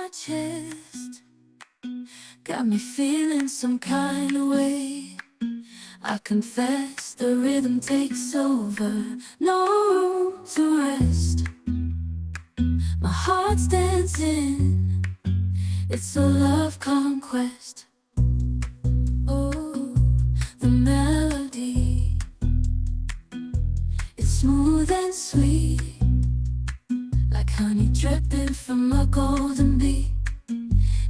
my chest, got me feeling some kind of way. I confess the rhythm takes over, no room to rest. My heart's dancing, it's a love conquest. Oh, the melody, it's smooth and sweet, like honey dripping from a golden bee.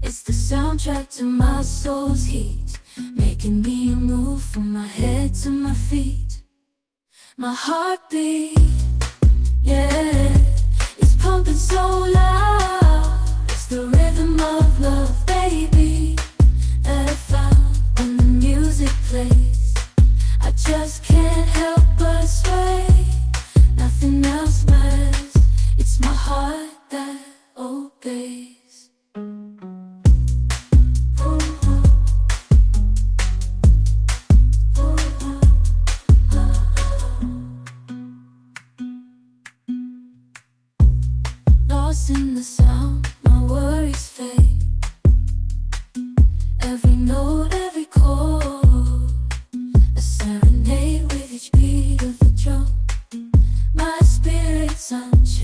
It's the soundtrack to my soul's heat, making me move from my head to my feet. My heartbeat, yeah, it's pumping so loud. It's the rhythm of love, baby, that I found when the music plays. I just can't help but sway. Nothing else matters, it's my heart that obeys. Lost in the sound, my worries fade. Every note, every chord, a serenade with each beat of the drum. My spirit's unchained.